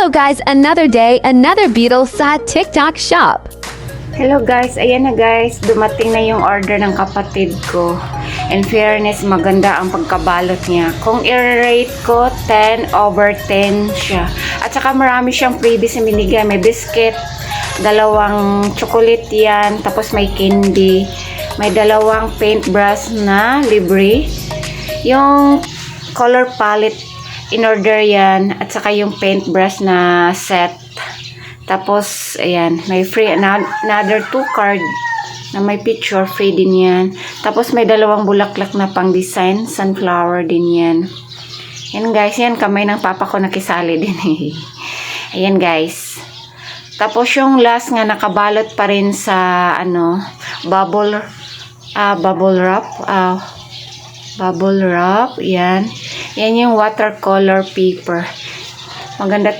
Hello guys, another day, another beetle sa TikTok shop. Hello guys, ayan na guys, dumating na yung order ng kapatid ko. In fairness, maganda ang pagkabalot niya. Kung i-rate ko, 10/10 siya. At saka marami siyang freebies na binigay. May biscuit, dalawang chocolate yan, tapos may candy. May dalawang paintbrush na libre. Yung color palette, in-order yan. At saka yung paintbrush na set. Tapos, ayan, may free another 2 card na may picture, free din yan. Tapos, may dalawang bulaklak na pang design, sunflower din yan. Yan guys, yan, kamay ng papa ko nakisali din eh. Ayan guys. Tapos, yung last nga, nakabalot pa rin sa, bubble wrap, yan. Yan yung watercolor paper. Maganda